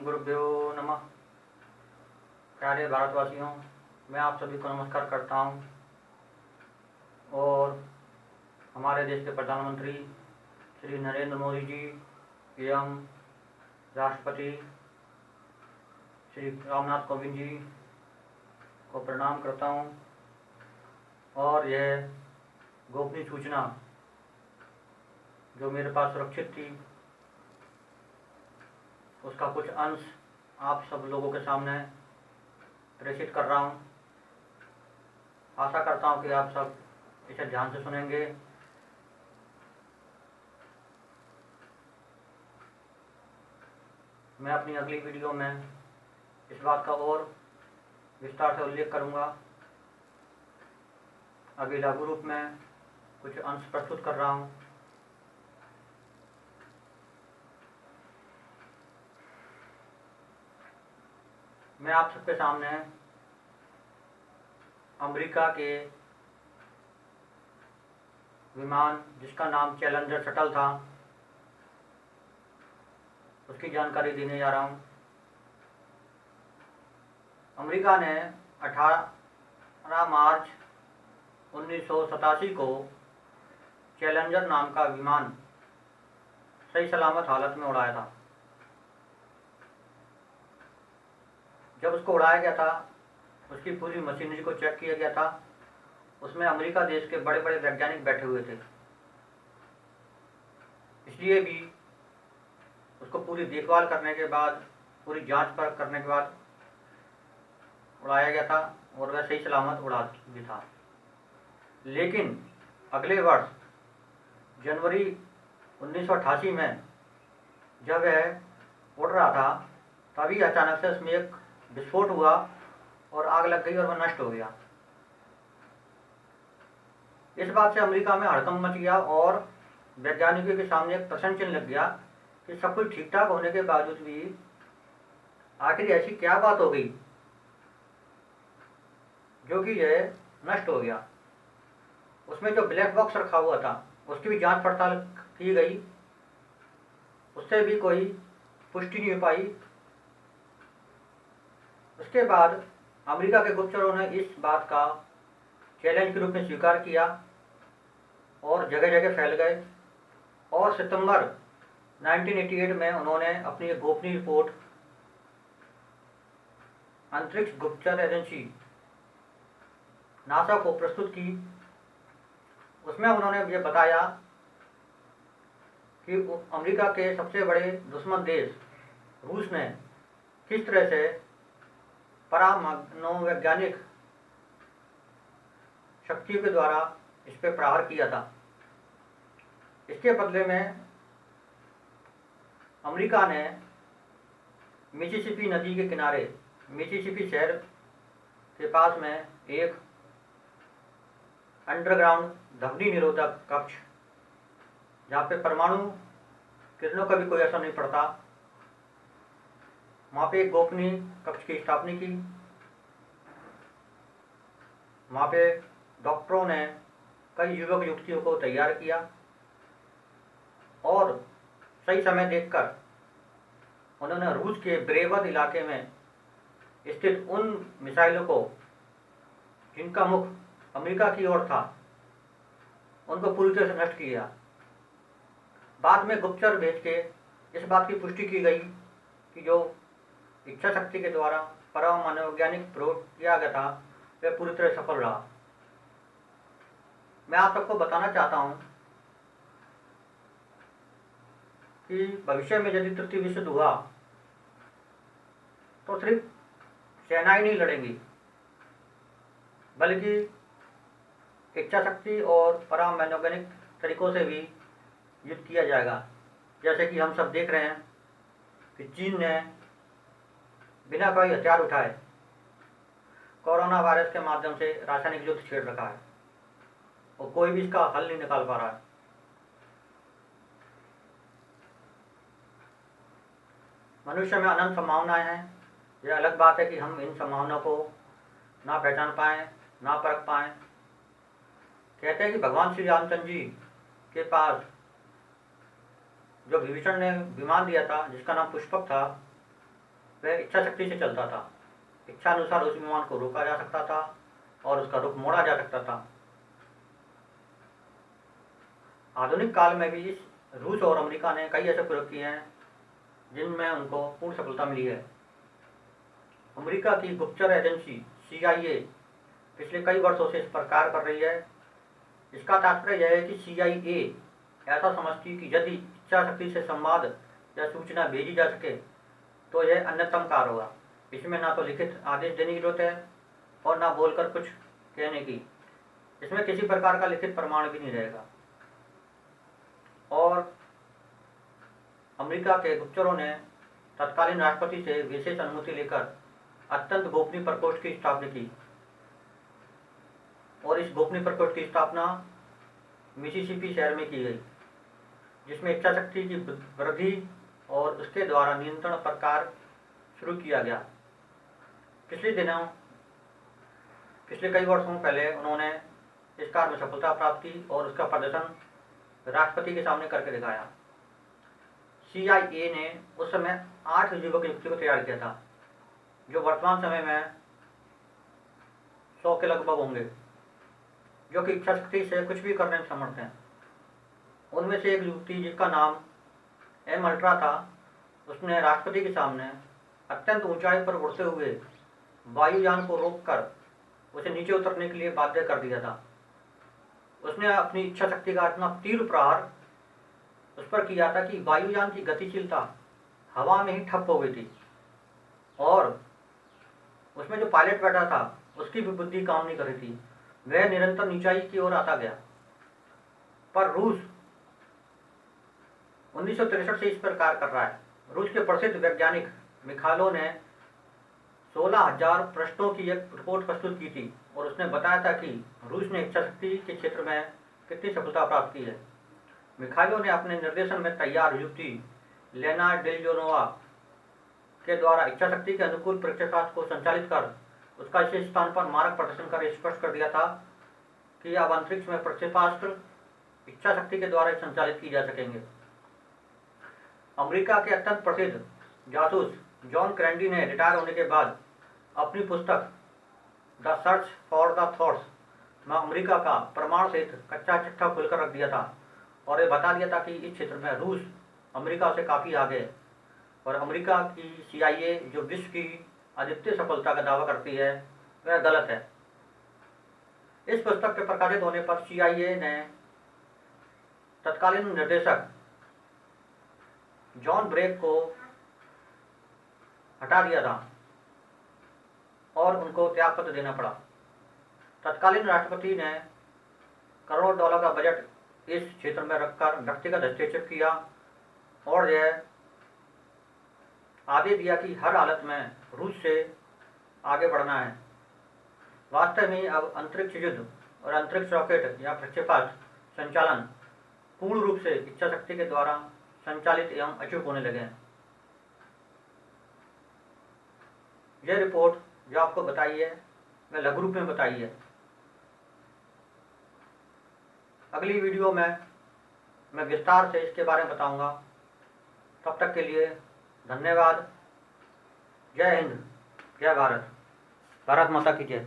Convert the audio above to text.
गुरुभ्यो नमः। प्यारे भारतवासियों, मैं आप सभी को नमस्कार करता हूं और हमारे देश के प्रधानमंत्री श्री नरेंद्र मोदी जी एवं राष्ट्रपति श्री रामनाथ कोविंद जी को प्रणाम करता हूं। और यह गोपनीय सूचना जो मेरे पास सुरक्षित थी उसका कुछ अंश आप सब लोगों के सामने प्रेषित कर रहा हूं। आशा करता हूं कि आप सब इसे ध्यान से सुनेंगे। मैं अपनी अगली वीडियो में इस बात का और विस्तार से उल्लेख करूंगा। अभी लघु रूप में कुछ अंश प्रस्तुत कर रहा हूं। मैं आप सबके सामने अमेरिका के विमान जिसका नाम चैलेंजर शटल था उसकी जानकारी देने जा रहा हूं। अमेरिका ने 18 मार्च 1987 को चैलेंजर नाम का विमान सही सलामत हालत में उड़ाया था। जब उसको उड़ाया गया था उसकी पूरी मशीनरी को चेक किया गया था। उसमें अमेरिका देश के बड़े बड़े वैज्ञानिक बैठे हुए थे, इसलिए भी उसको पूरी देखभाल करने के बाद, पूरी जांच परख करने के बाद उड़ाया गया था और वह सही सलामत उड़ा भी था। लेकिन अगले वर्ष जनवरी 1988 में जब वह उड़ रहा था तभी अचानक से उसमें एक विस्फोट हुआ और आग लग गई और वह नष्ट हो गया। इस बात से अमेरिका में हड़कंप मच गया और वैज्ञानिकों के सामने एक प्रश्न चिन्ह लग गया कि सब कुछ ठीक ठाक होने के बावजूद भी आखिर ऐसी क्या बात हो गई जो कि यह नष्ट हो गया। उसमें जो ब्लैक बॉक्स रखा हुआ था उसकी भी जांच पड़ताल की गई, उससे भी कोई पुष्टि नहीं हो पाई। उसके बाद अमेरिका के गुप्तचरों ने इस बात का चैलेंज के रूप में स्वीकार किया और जगह जगह फैल गए और सितंबर 1988 में उन्होंने अपनी गोपनीय रिपोर्ट अंतरिक्ष गुप्तचर एजेंसी नासा को प्रस्तुत की। उसमें उन्होंने ये बताया कि अमेरिका के सबसे बड़े दुश्मन देश रूस ने किस तरह से परमाणुवैज्ञानिक शक्तियों के द्वारा इस पर प्रहार किया था। इसके बदले में अमेरिका ने मिसिसिपी नदी के किनारे मिसिसिपी शहर के पास में एक अंडरग्राउंड ध्वनि निरोधक कक्ष, जहाँ पे परमाणु किरणों का भी कोई असर नहीं पड़ता, वहाँ पे एक गोपनीय कक्ष की स्थापना की। वहाँ पे डॉक्टरों ने कई युवक युवतियों को तैयार किया और सही समय देखकर उन्होंने रूस के ब्रेवत इलाके में स्थित उन मिसाइलों को जिनका मुख अमेरिका की ओर था उनको पूरी तरह से नष्ट किया। बाद में गुप्तचर भेज के इस बात की पुष्टि की गई कि जो इच्छा शक्ति के द्वारा परमाणु वैज्ञानिक प्रयोग किया गया था वह पूरी तरह सफल रहा। मैं आप सबको बताना चाहता हूं कि भविष्य में यदि तृतीय विश्व युद्ध हुआ तो सिर्फ सेनाएं नहीं लड़ेंगी, बल्कि इच्छा शक्ति और परमाणु वैज्ञानिक तरीकों से भी युद्ध किया जाएगा। जैसे कि हम सब देख रहे हैं कि चीन ने बिना कोई हथियार उठाए कोरोना वायरस के माध्यम से रासायनिक युद्ध छेड़ रखा है और कोई भी इसका हल नहीं निकाल पा रहा है। मनुष्य में अनंत संभावनाएं हैं। यह अलग बात है कि हम इन संभावनाओं को ना पहचान पाएं, ना परख पाएं। कहते हैं कि भगवान श्री रामचंद्र जी के पास जो विभीषण ने विमान दिया था जिसका नाम पुष्पक था, वह इच्छा शक्ति से चलता था। इच्छा अनुसार उस विमान को रोका जा सकता था और उसका रुख मोड़ा जा सकता था। आधुनिक काल में भी रूस और अमेरिका ने कई ऐसे प्रयोग किए हैं जिनमें उनको पूर्ण सफलता मिली है। अमेरिका की गुप्तचर एजेंसी CIA पिछले कई वर्षों से इस पर कार्य कर रही है। इसका तात्पर्य यह है कि CIA ऐसा समझती कि यदि इच्छा शक्ति से संवाद या सूचना भेजी जा सके तो यह अन्यतम कार्य होगा। इसमें ना तो लिखित आदेश देने की जरूरत है और ना बोलकर कुछ कहने की। इसमें किसी प्रकार का लिखित प्रमाण भी नहीं रहेगा। और अमेरिका के गुप्तचरों ने तत्कालीन राष्ट्रपति से विशेष अनुमति लेकर अत्यंत गोपनीय प्रकोष्ठ की स्थापना की और इस गोपनीय प्रकोष्ठ की स्थापना मिसिसिपी शहर में की गई, जिसमें इच्छा शक्ति की वृद्धि और उसके द्वारा नियंत्रण पर कार्य शुरू किया गया। पिछले कई वर्षों पहले उन्होंने इस कार्य में सफलता प्राप्त की और उसका प्रदर्शन राष्ट्रपति के सामने करके दिखाया। CIA ने उस समय 8 युवक युक्ति को तैयार किया था, जो वर्तमान समय में 100 के लगभग होंगे, जो कि इच्छा शक्ति से कुछ भी करने में समर्थ हैं। उनमें से एक युवती जिसका नाम एम अल्ट्रा था, उसने राष्ट्रपति के सामने अत्यंत ऊंचाई पर उड़ते हुए वायुयान को रोककर उसे नीचे उतरने के लिए बाध्य कर दिया था। उसने अपनी इच्छा शक्ति का इतना तीव्र प्रहार उस पर किया था कि वायुयान की गतिशीलता हवा में ही ठप हो गई थी और उसमें जो पायलट बैठा था उसकी भी बुद्धि काम नहीं कर रही थी। वह निरंतर नीचाई की ओर आता गया। पर रूस 1963 से इस पर कार्य कर रहा है। रूस के प्रसिद्ध वैज्ञानिक मिखाइलो ने 16,000 प्रश्नों की एक रिपोर्ट प्रस्तुत की थी और उसने बताया था कि रूस ने इच्छा शक्ति के क्षेत्र में कितनी सफलता प्राप्त की है। मिखाइलो ने अपने निर्देशन में तैयार युक्ति लेना डेल्योनोवा के द्वारा इच्छा शक्ति के अनुकूल प्रक्षेपास्त्र को संचालित कर उसका इस स्थान पर मारक प्रदर्शन कर स्पष्ट कर दिया था कि अब अंतरिक्ष में प्रक्षेपास्त्र इच्छा शक्ति के द्वारा संचालित किए जा सकेंगे। अमेरिका के अत्यंत प्रसिद्ध जासूस जॉन कैनेडी ने रिटायर होने के बाद अपनी पुस्तक the search for the thoughts में अमेरिका का प्रमाण सहित कच्चा चिट्ठा खुलकर रख दिया था और ये बता दिया था कि इस क्षेत्र में रूस अमेरिका से काफ़ी आगे है और अमेरिका की CIA जो विश्व की अद्वितीय सफलता का दावा करती है वह गलत है। इस पुस्तक के प्रकाशित होने पर CIA ने तत्कालीन निर्देशक जॉन ब्रेक को हटा दिया था और उनको त्यागपत्र देना पड़ा। तत्कालीन राष्ट्रपति ने करोड़ों डॉलर का बजट इस क्षेत्र में रखकर व्यक्तिगत हस्तक्षेप किया और यह आदेश दिया कि हर हालत में रूस से आगे बढ़ना है। वास्तव में अब अंतरिक्ष युद्ध और अंतरिक्ष रॉकेट या प्रक्षेपास्त्र संचालन पूर्ण रूप से इच्छा शक्ति के द्वारा संचालित एवं अचूक होने लगे हैं। यह रिपोर्ट जो आपको बताई है वह लघु रूप में बताई है। अगली वीडियो में मैं विस्तार से इसके बारे में बताऊंगा। तब तक के लिए धन्यवाद। जय हिंद, जय भारत, भारत माता की जय।